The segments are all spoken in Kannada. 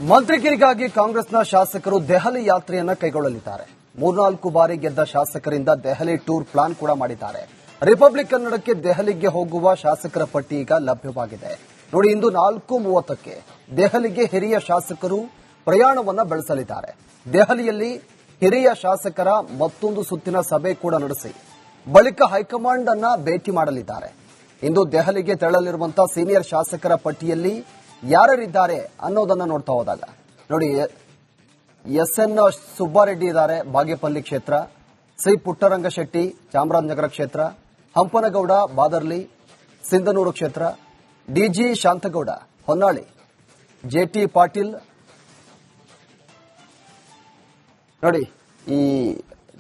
ಮಂತ್ರಿಗಿರಿಗಾಗಿ ಕಾಂಗ್ರೆಸ್ನ ಶಾಸಕರು ದೆಹಲಿ ಯಾತ್ರೆಯನ್ನ ಕೈಗೊಳ್ಳಲಿದ್ದಾರೆ. 3-4 ಬಾರಿ ಗೆದ್ದ ಶಾಸಕರಿಂದ ದೆಹಲಿ ಟೂರ್ ಪ್ಲಾನ್ ಕೂಡ ಮಾಡಿದ್ದಾರೆ. ರಿಪಬ್ಲಿಕ್ ಕನ್ನಡಕ್ಕೆ ದೆಹಲಿಗೆ ಹೋಗುವ ಶಾಸಕರ ಪಟ್ಟಿ ಈಗ ಲಭ್ಯವಾಗಿದೆ. ನೋಡಿ, ಇಂದು 4:30ಕ್ಕೆ ದೆಹಲಿಗೆ ಹಿರಿಯ ಶಾಸಕರು ಪ್ರಯಾಣವನ್ನ ಬೆಳೆಸಲಿದ್ದಾರೆ. ದೆಹಲಿಯಲ್ಲಿ ಹಿರಿಯ ಶಾಸಕರ ಮತ್ತೊಂದು ಸುತ್ತಿನ ಸಭೆ ಕೂಡ ನಡೆಸಿ ಬಳಿಕ ಹೈಕಮಾಂಡ್ ಅನ್ನ ಭೇಟಿ ಮಾಡಲಿದ್ದಾರೆ. ಇಂದು ದೆಹಲಿಗೆ ತೆರಳಲಿರುವಂತಹ ಸೀನಿಯರ್ ಶಾಸಕರ ಪಟ್ಟಿಯಲ್ಲಿ ಯಾರಿದ್ದಾರೆ ಅನ್ನೋದನ್ನ ನೋಡ್ತಾ ಹೋದಾಗ ನೋಡಿ, ಎಸ್ಎನ್ ಸುಬ್ಬಾರೆಡ್ಡಿ ಇದ್ದಾರೆ, ಬಾಗೇಪಲ್ಲಿ ಕ್ಷೇತ್ರ. ಸಿ ಪುಟ್ಟರಂಗಶೆಟ್ಟಿ, ಚಾಮರಾಜನಗರ ಕ್ಷೇತ್ರ. ಹಂಪನಗೌಡ, ಬಾದರ್ಲಿ, ಸಿಂಧನೂರು ಕ್ಷೇತ್ರ. ಡಿಜಿ ಶಾಂತಗೌಡ, ಹೊನ್ನಾಳಿ. ಜೆಟಿ ಪಾಟೀಲ್. ನೋಡಿ, ಈ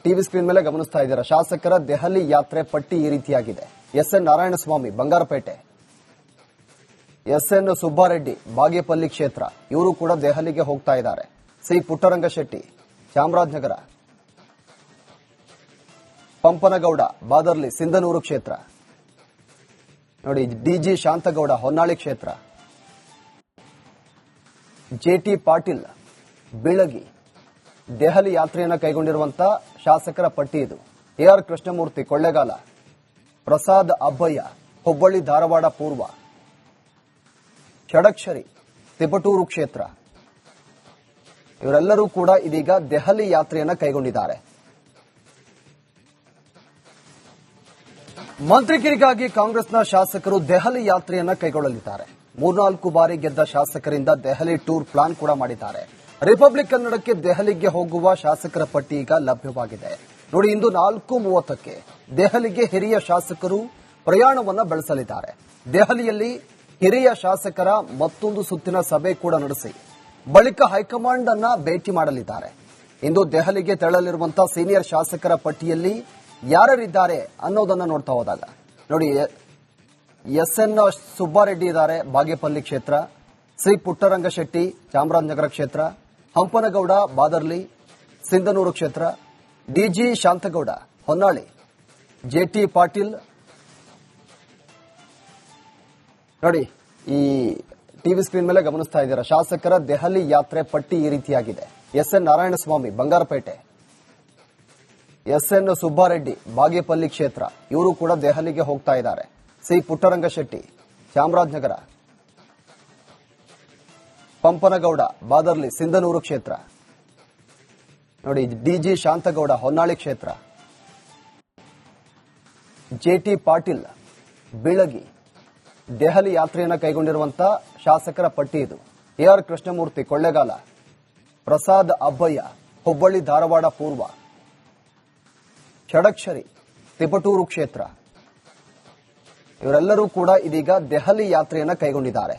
ಟಿವಿ ಸ್ಕ್ರೀನ್ ಮೇಲೆ ಗಮನಿಸ್ತಾ ಇದ್ದೀರಾ, ಶಾಸಕರ ದೆಹಲಿ ಯಾತ್ರೆ ಪಟ್ಟಿ ಈ ರೀತಿಯಾಗಿದೆ. ಎಸ್ಎನ್ ನಾರಾಯಣಸ್ವಾಮಿ, ಬಂಗಾರಪೇಟೆ. ಎಸ್ಎನ್ ಸುಬ್ಬಾರೆಡ್ಡಿ, ಬಾಗೇಪಲ್ಲಿ ಕ್ಷೇತ್ರ. ಇವರು ಕೂಡ ದೆಹಲಿಗೆ ಹೋಗ್ತಾ ಇದ್ದಾರೆ. ಸಿ ಪುಟ್ಟರಂಗಶೆಟ್ಟಿ, ಚಾಮರಾಜನಗರ. ಪಂಪನಗೌಡ, ಬಾದರ್ಲಿ, ಸಿಂಧನೂರು ಕ್ಷೇತ್ರ. ನೋಡಿ, ಡಿಜಿ ಶಾಂತಗೌಡ, ಹೊನ್ನಾಳಿ ಕ್ಷೇತ್ರ. ಜೆಟಿ ಪಾಟೀಲ್, ಬೀಳಗಿ. ದೆಹಲಿ ಯಾತ್ರೆಯನ್ನು ಕೈಗೊಂಡಿರುವಂತಹ ಶಾಸಕರ ಪಟ್ಟಿ ಇದು. ಎಆರ್ ಕೃಷ್ಣಮೂರ್ತಿ, ಕೊಳ್ಳೇಗಾಲ. ಪ್ರಸಾದ್ ಅಬ್ಬಯ್ಯ, ಹುಬ್ಬಳ್ಳಿ ಧಾರವಾಡ ಪೂರ್ವ. ಷಡಕ್ಷರಿ, ತಿಪಟೂರು ಕ್ಷೇತ್ರ. ಇವರೆಲ್ಲರೂ ಕೂಡ ಇದೀಗ ದೆಹಲಿ ಯಾತ್ರೆಯನ್ನು ಕೈಗೊಂಡಿದ್ದಾರೆ. ಮಂತ್ರಿಗಿರಿಗಾಗಿ ಕಾಂಗ್ರೆಸ್ನ ಶಾಸಕರು ದೆಹಲಿ ಯಾತ್ರೆಯನ್ನ ಕೈಗೊಳ್ಳಲಿದ್ದಾರೆ. 3-4 ಬಾರಿ ಗೆದ್ದ ಶಾಸಕರಿಂದ ದೆಹಲಿ ಟೂರ್ ಪ್ಲಾನ್ ಕೂಡ ಮಾಡಿದ್ದಾರೆ. ರಿಪಬ್ಲಿಕ್ ಕನ್ನಡಕ್ಕೆ ದೆಹಲಿಗೆ ಹೋಗುವ ಶಾಸಕರ ಪಟ್ಟಿ ಈಗ ಲಭ್ಯವಾಗಿದೆ. ನೋಡಿ, ಇಂದು 4:30ಕ್ಕೆ ದೆಹಲಿಗೆ ಹಿರಿಯ ಶಾಸಕರು ಪ್ರಯಾಣವನ್ನ ಬೆಳೆಸಲಿದ್ದಾರೆ. ದೆಹಲಿಯಲ್ಲಿ ಹಿರಿಯ ಶಾಸಕರ ಮತ್ತೊಂದು ಸುತ್ತಿನ ಸಭೆ ಕೂಡ ನಡೆಸಿ ಬಳಿಕ ಹೈಕಮಾಂಡ್ ಅನ್ನ ಭೇಟಿ ಮಾಡಲಿದ್ದಾರೆ. ಇಂದು ದೆಹಲಿಗೆ ತೆರಳಲಿರುವಂತಹ ಸೀನಿಯರ್ ಶಾಸಕರ ಪಟ್ಟಿಯಲ್ಲಿ ಯಾರಿದ್ದಾರೆ ಅನ್ನೋದನ್ನ ನೋಡ್ತಾ ಹೋದಾಗ ನೋಡಿ, ಎಸ್ಎನ್ ಸುಬ್ಬಾರೆಡ್ಡಿ ಇದ್ದಾರೆ, ಬಾಗೇಪಲ್ಲಿ ಕ್ಷೇತ್ರ. ಸಿ ಪುಟ್ಟರಂಗಶೆಟ್ಟಿ, ಚಾಮರಾಜನಗರ ಕ್ಷೇತ್ರ. ಹಂಪನಗೌಡ, ಬಾದರ್ಲಿ, ಸಿಂಧನೂರು ಕ್ಷೇತ್ರ. ಡಿಜಿ ಶಾಂತಗೌಡ, ಹೊನ್ನಾಳಿ. ಜೆಟಿ ಪಾಟೀಲ್. ನೋಡಿ, ಈ ಟಿವಿ ಸ್ಕ್ರೀನ್ ಮೇಲೆ ಗಮನಿಸ್ತಾ ಇದ್ದೀರಾ, ಶಾಸಕರ ದೆಹಲಿ ಯಾತ್ರೆ ಪಟ್ಟಿ ಈ ರೀತಿಯಾಗಿದೆ. ಎಸ್ಎನ್ ನಾರಾಯಣಸ್ವಾಮಿ, ಬಂಗಾರಪೇಟೆ. ಎಸ್ಎನ್ ಸುಬ್ಬಾರೆಡ್ಡಿ, ಬಾಗೇಪಲ್ಲಿ ಕ್ಷೇತ್ರ. ಇವರು ಕೂಡ ದೆಹಲಿಗೆ ಹೋಗ್ತಾ ಇದ್ದಾರೆ. ಸಿ ಪುಟ್ಟರಂಗಶೆಟ್ಟಿ, ಚಾಮರಾಜನಗರ. ಪಂಪನಗೌಡ, ಬಾದರ್ಲಿ, ಸಿಂಧನೂರು ಕ್ಷೇತ್ರ. ನೋಡಿ, ಡಿಜಿ ಶಾಂತಗೌಡ, ಹೊನ್ನಾಳಿ ಕ್ಷೇತ್ರ. ಜೆಟಿ ಪಾಟೀಲ್, ಬೀಳಗಿ. ದೆಹಲಿ ಯಾತ್ರೆಯನ್ನು ಕೈಗೊಂಡಿರುವಂತಹ ಶಾಸಕರ ಪಟ್ಟಿ ಇದು. ಎಆರ್ ಕೃಷ್ಣಮೂರ್ತಿ, ಕೊಳ್ಳೇಗಾಲ. ಪ್ರಸಾದ್ ಅಬ್ಬಯ್ಯ, ಹುಬ್ಬಳ್ಳಿ ಧಾರವಾಡ ಪೂರ್ವ. ಷಡಕ್ಷರಿ, ತಿಪಟೂರು ಕ್ಷೇತ್ರ. ಇವರೆಲ್ಲರೂ ಕೂಡ ಇದೀಗ ದೆಹಲಿ ಯಾತ್ರೆಯನ್ನು ಕೈಗೊಂಡಿದ್ದಾರೆ.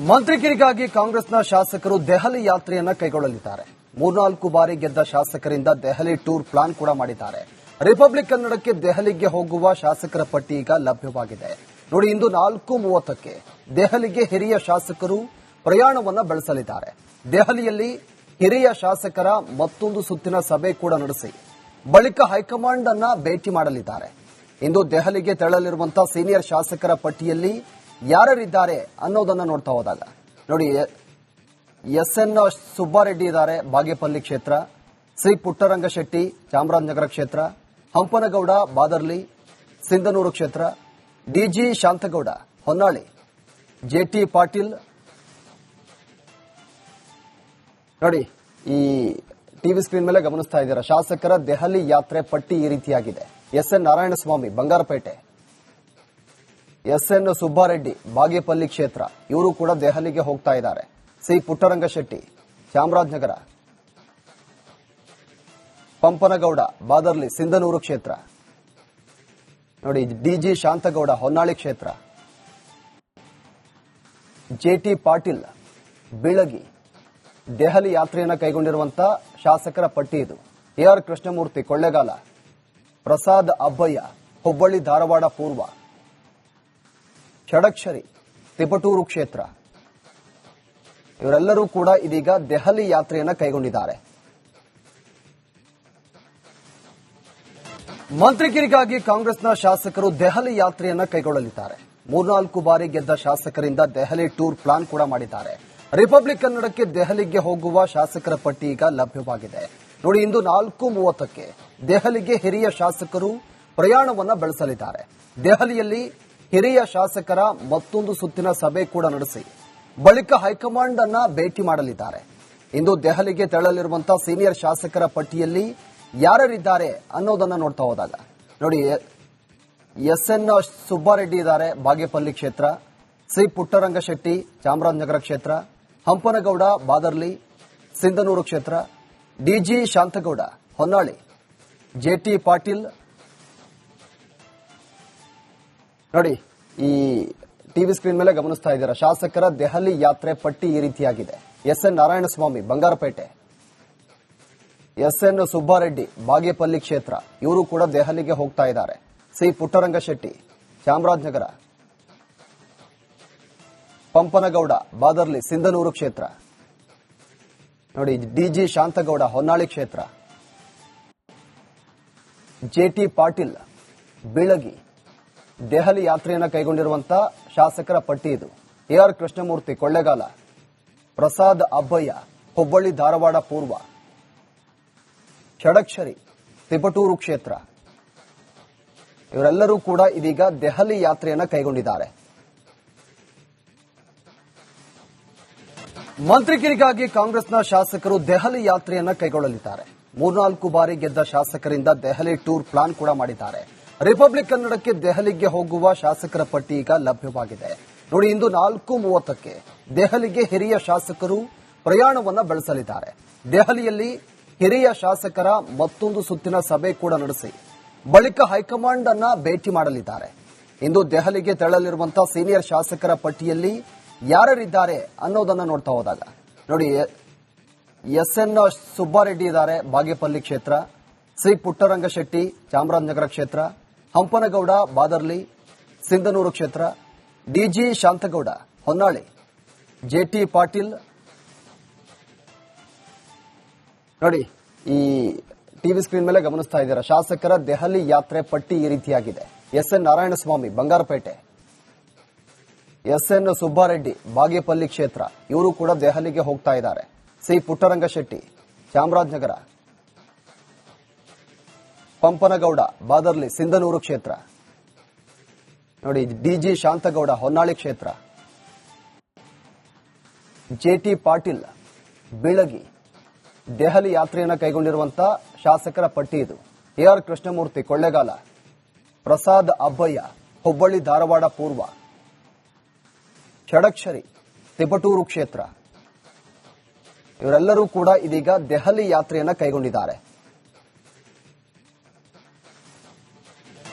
ಮಂತ್ರಿಗಿರಿಗಾಗಿ ಕಾಂಗ್ರೆಸ್ನ ಶಾಸಕರು ದೆಹಲಿ ಯಾತ್ರೆಯನ್ನ ಕೈಗೊಳ್ಳಲಿದ್ದಾರೆ. 3-4 ಬಾರಿ ಗೆದ್ದ ಶಾಸಕರಿಂದ ದೆಹಲಿ ಟೂರ್ ಪ್ಲಾನ್ ಕೂಡ ಮಾಡಿದ್ದಾರೆ. ರಿಪಬ್ಲಿಕ್ ಕನ್ನಡಕ್ಕೆ ದೆಹಲಿಗೆ ಹೋಗುವ ಶಾಸಕರ ಪಟ್ಟಿ ಈಗ ಲಭ್ಯವಾಗಿದೆ. ನೋಡಿ, ಇಂದು 4:30ಕ್ಕೆ ದೆಹಲಿಗೆ ಹಿರಿಯ ಶಾಸಕರು ಪ್ರಯಾಣವನ್ನ ಬೆಳೆಸಲಿದ್ದಾರೆ. ದೆಹಲಿಯಲ್ಲಿ ಹಿರಿಯ ಶಾಸಕರ ಮತ್ತೊಂದು ಸುತ್ತಿನ ಸಭೆ ಕೂಡ ನಡೆಸಿ ಬಳಿಕ ಹೈಕಮಾಂಡ್ ಅನ್ನ ಭೇಟಿ ಮಾಡಲಿದ್ದಾರೆ. ಇಂದು ದೆಹಲಿಗೆ ತೆರಳಲಿರುವಂತಹ ಸೀನಿಯರ್ ಶಾಸಕರ ಪಟ್ಟಿಯಲ್ಲಿ ಯಾರಿದ್ದಾರೆ ಅನ್ನೋದನ್ನ ನೋಡ್ತಾ ಹೋದಾಗ ನೋಡಿ, ಎಸ್ಎನ್ ಸುಬ್ಬಾರೆಡ್ಡಿ ಇದ್ದಾರೆ, ಬಾಗೇಪಲ್ಲಿ ಕ್ಷೇತ್ರ. ಸಿ ಪುಟ್ಟರಂಗಶೆಟ್ಟಿ, ಚಾಮರಾಜನಗರ ಕ್ಷೇತ್ರ. ಹಂಪನಗೌಡ, ಬಾದರ್ಲಿ, ಸಿಂಧನೂರು ಕ್ಷೇತ್ರ. ಡಿಜಿ ಶಾಂತಗೌಡ, ಹೊನ್ನಾಳಿ. ಜೆಟಿ ಪಾಟೀಲ್. ನೋಡಿ, ಈ ಟಿವಿ ಸ್ಕ್ರೀನ್ ಮೇಲೆ ಗಮನಿಸ್ತಾ ಇದ್ದೀರಾ, ಶಾಸಕರ ದೆಹಲಿ ಯಾತ್ರೆ ಪಟ್ಟಿ ಈ ರೀತಿಯಾಗಿದೆ. ಎಸ್ಎನ್ ನಾರಾಯಣಸ್ವಾಮಿ, ಬಂಗಾರಪೇಟೆ. ಎಸ್ಎನ್ ಸುಬ್ಬಾರೆಡ್ಡಿ, ಬಾಗೇಪಲ್ಲಿ ಕ್ಷೇತ್ರ. ಇವರು ಕೂಡ ದೆಹಲಿಗೆ ಹೋಗ್ತಾ ಇದ್ದಾರೆ. ಸಿ ಪುಟ್ಟರಂಗಶೆಟ್ಟಿ, ಚಾಮರಾಜನಗರ. ಪಂಪನಗೌಡ, ಬಾದರ್ಲಿ, ಸಿಂಧನೂರು ಕ್ಷೇತ್ರ. ನೋಡಿ, ಡಿಜಿ ಶಾಂತಗೌಡ, ಹೊನ್ನಾಳಿ ಕ್ಷೇತ್ರ. ಜೆಟಿ ಪಾಟೀಲ್, ಬೀಳಗಿ. ದೆಹಲಿ ಯಾತ್ರೆಯನ್ನು ಕೈಗೊಂಡಿರುವಂತಹ ಶಾಸಕರ ಪಟ್ಟಿ ಇದು. ಎಆರ್ ಕೃಷ್ಣಮೂರ್ತಿ, ಕೊಳ್ಳೇಗಾಲ. ಪ್ರಸಾದ್ ಅಬ್ಬಯ್ಯ, ಹುಬ್ಬಳ್ಳಿ ಧಾರವಾಡ ಪೂರ್ವ. ಷಡಕ್ಷರಿ, ತಿಪಟೂರು ಕ್ಷೇತ್ರ. ಇವರೆಲ್ಲರೂ ಕೂಡ ಇದೀಗ ದೆಹಲಿ ಯಾತ್ರೆಯನ್ನು ಕೈಗೊಂಡಿದ್ದಾರೆ. ಮಂತ್ರಿಗಿರಿಗಾಗಿ ಕಾಂಗ್ರೆಸ್ನ ಶಾಸಕರು ದೆಹಲಿ ಯಾತ್ರೆಯನ್ನ ಕೈಗೊಳ್ಳಲಿದ್ದಾರೆ. ಮೂರ್ನಾಲ್ಕು ಬಾರಿ ಗೆದ್ದ ಶಾಸಕರಿಂದ ದೆಹಲಿ ಟೂರ್ ಪ್ಲಾನ್ ಕೂಡ ಮಾಡಿದ್ದಾರೆ. ರಿಪಬ್ಲಿಕ್ ಕನ್ನಡಕ್ಕೆ ದೆಹಲಿಗೆ ಹೋಗುವ ಶಾಸಕರ ಪಟ್ಟಿ ಈಗ ಲಭ್ಯವಾಗಿದೆ. ನೋಡಿ, ಇಂದು 4:30ಕ್ಕೆ ದೆಹಲಿಗೆ ಹಿರಿಯ ಶಾಸಕರು ಪ್ರಯಾಣವನ್ನ ಬೆಳೆಸಲಿದ್ದಾರೆ. ದೆಹಲಿಯಲ್ಲಿ ಹಿರಿಯ ಶಾಸಕರ ಮತ್ತೊಂದು ಸುತ್ತಿನ ಸಭೆ ಕೂಡ ನಡೆಸಿ ಬಳಿಕ ಹೈಕಮಾಂಡ್ ಅನ್ನ ಭೇಟಿ ಮಾಡಲಿದ್ದಾರೆ. ಇಂದು ದೆಹಲಿಗೆ ತೆರಳಲಿರುವಂತಹ ಸೀನಿಯರ್ ಶಾಸಕರ ಪಟ್ಟಿಯಲ್ಲಿ ಯಾರಿದ್ದಾರೆ ಅನ್ನೋದನ್ನ ನೋಡ್ತಾ ಹೋದಾಗ ನೋಡಿ, ಎಸ್ಎನ್ ಸುಬ್ಬಾರೆಡ್ಡಿ ಇದ್ದಾರೆ, ಬಾಗೇಪಲ್ಲಿ ಕ್ಷೇತ್ರ, ಸಿ ಪುಟ್ಟರಂಗಶೆಟ್ಟಿ ಚಾಮರಾಜನಗರ ಕ್ಷೇತ್ರ, ಹಂಪನಗೌಡ ಬಾದರ್ಲಿ ಸಿಂಧನೂರು ಕ್ಷೇತ್ರ, ಡಿಜಿ ಶಾಂತಗೌಡ ಹೊನ್ನಾಳಿ, ಜೆಟಿ ಪಾಟೀಲ್. ನೋಡಿ, ಈ ಟಿವಿ ಸ್ಕ್ರೀನ್ ಮೇಲೆ ಗಮನಿಸ್ತಾ ಇದ್ದೀರಾ, ಶಾಸಕರ ದೆಹಲಿ ಯಾತ್ರೆ ಪಟ್ಟಿ ಈ ರೀತಿಯಾಗಿದೆ. ಎಸ್ಎನ್ ನಾರಾಯಣಸ್ವಾಮಿ ಬಂಗಾರಪೇಟೆ, ಎಸ್ಎನ್ ಸುಬ್ಬಾರೆಡ್ಡಿ ಬಾಗೇಪಲ್ಲಿ ಕ್ಷೇತ್ರ, ಇವರು ಕೂಡ ದೆಹಲಿಗೆ ಹೋಗ್ತಾ ಇದ್ದಾರೆ. ಸಿ ಪುಟ್ಟರಂಗಶೆಟ್ಟಿ ಚಾಮರಾಜನಗರ, ಪಂಪನಗೌಡ ಬಾದರ್ಲಿ ಸಿಂಧನೂರು ಕ್ಷೇತ್ರ, ನೋಡಿ ಡಿಜಿ ಶಾಂತಗೌಡ ಹೊನ್ನಾಳಿ ಕ್ಷೇತ್ರ, ಜೆಟಿ ಪಾಟೀಲ್ ಬೀಳಗಿ. ದೆಹಲಿ ಯಾತ್ರೆಯನ್ನು ಕೈಗೊಂಡಿರುವಂತಹ ಶಾಸಕರ ಪಟ್ಟಿ ಇದು. ಎಆರ್ ಕೃಷ್ಣಮೂರ್ತಿ ಕೊಳ್ಳೇಗಾಲ, ಪ್ರಸಾದ್ ಅಬ್ಬಯ್ಯ ಹುಬ್ಬಳ್ಳಿ ಧಾರವಾಡ ಪೂರ್ವ, ಷಡಕ್ಷರಿ ತಿಪಟೂರು ಕ್ಷೇತ್ರ, ಇವರೆಲ್ಲರೂ ಕೂಡ ಇದೀಗ ದೆಹಲಿ ಯಾತ್ರೆಯನ್ನು ಕೈಗೊಂಡಿದ್ದಾರೆ. ಮಂತ್ರಿಗಿರಿಗಾಗಿ ಕಾಂಗ್ರೆಸ್ನ ಶಾಸಕರು ದೆಹಲಿ ಯಾತ್ರೆಯನ್ನ ಕೈಗೊಳ್ಳಲಿದ್ದಾರೆ. ಮೂರ್ನಾಲ್ಕು ಬಾರಿ ಗೆದ್ದ ಶಾಸಕರಿಂದ ದೆಹಲಿ ಟೂರ್ ಪ್ಲಾನ್ ಕೂಡ ಮಾಡಿದ್ದಾರೆ. ರಿಪಬ್ಲಿಕ್ ಕನ್ನಡಕ್ಕೆ ದೆಹಲಿಗೆ ಹೋಗುವ ಶಾಸಕರ ಪಟ್ಟಿ ಈಗ ಲಭ್ಯವಾಗಿದೆ. ನೋಡಿ, ಇಂದು 4:30ಕ್ಕೆ ದೆಹಲಿಗೆ ಹಿರಿಯ ಶಾಸಕರು ಪ್ರಯಾಣವನ್ನ ಬೆಳೆಸಲಿದ್ದಾರೆ. ದೆಹಲಿಯಲ್ಲಿ ಹಿರಿಯ ಶಾಸಕರ ಮತ್ತೊಂದು ಸುತ್ತಿನ ಸಭೆ ಕೂಡ ನಡೆಸಿ ಬಳಿಕ ಹೈಕಮಾಂಡ್ ಅನ್ನ ಭೇಟಿ ಮಾಡಲಿದ್ದಾರೆ. ಇಂದು ದೆಹಲಿಗೆ ತೆರಳಲಿರುವಂತಹ ಸೀನಿಯರ್ ಶಾಸಕರ ಪಟ್ಟಿಯಲ್ಲಿ ಯಾರಿದ್ದಾರೆ ಅನ್ನೋದನ್ನ ನೋಡ್ತಾ ಹೋದಾಗ ನೋಡಿ, ಎಸ್ಎನ್ ಸುಬ್ಬಾರೆಡ್ಡಿ ಇದ್ದಾರೆ, ಬಾಗೇಪಲ್ಲಿ ಕ್ಷೇತ್ರ, ಸಿ ಪುಟ್ಟರಂಗಶೆಟ್ಟಿ ಚಾಮರಾಜನಗರ ಕ್ಷೇತ್ರ, ಹಂಪನಗೌಡ ಬಾದರ್ಲಿ ಸಿಂಧನೂರು ಕ್ಷೇತ್ರ, ಡಿಜಿ ಶಾಂತಗೌಡ ಹೊನ್ನಾಳಿ, ಜೆಟಿ ಪಾಟೀಲ್. ನೋಡಿ, ಈ ಟಿವಿ ಸ್ಕ್ರೀನ್ ಮೇಲೆ ಗಮನಿಸ್ತಾ ಇದ್ದೀರಾ, ಶಾಸಕರ ದೆಹಲಿ ಯಾತ್ರೆ ಪಟ್ಟಿ ಈ ರೀತಿಯಾಗಿದೆ. ಎಸ್ಎನ್ ನಾರಾಯಣಸ್ವಾಮಿ ಬಂಗಾರಪೇಟೆ, ಎಸ್ಎನ್ ಸುಬ್ಬಾರೆಡ್ಡಿ ಬಾಗೇಪಲ್ಲಿ ಕ್ಷೇತ್ರ, ಇವರು ಕೂಡ ದೆಹಲಿಗೆ ಹೋಗ್ತಾ ಇದ್ದಾರೆ. ಸಿ ಪುಟ್ಟರಂಗಶೆಟ್ಟಿ ಚಾಮರಾಜನಗರ, ಪಂಪನಗೌಡ ಬಾದರ್ಲಿ ಸಿಂಧನೂರು ಕ್ಷೇತ್ರ, ನೋಡಿ ಡಿಜಿ ಶಾಂತಗೌಡ ಹೊನ್ನಾಳಿ ಕ್ಷೇತ್ರ, ಜೆಟಿ ಪಾಟೀಲ್ ಬೀಳಗಿ. ದೆಹಲಿ ಯಾತ್ರೆಯನ್ನು ಕೈಗೊಂಡಿರುವಂತಹ ಶಾಸಕರ ಪಟ್ಟಿ ಇದು. ಎಆರ್ ಕೃಷ್ಣಮೂರ್ತಿ ಕೊಳ್ಳೇಗಾಲ, ಪ್ರಸಾದ್ ಅಬ್ಬಯ್ಯ ಹುಬ್ಬಳ್ಳಿ ಧಾರವಾಡ ಪೂರ್ವ, ಷಡಕ್ಷರಿ ತಿಪಟೂರು ಕ್ಷೇತ್ರ, ಇವರೆಲ್ಲರೂ ಕೂಡ ಇದೀಗ ದೆಹಲಿ ಯಾತ್ರೆಯನ್ನು ಕೈಗೊಂಡಿದ್ದಾರೆ.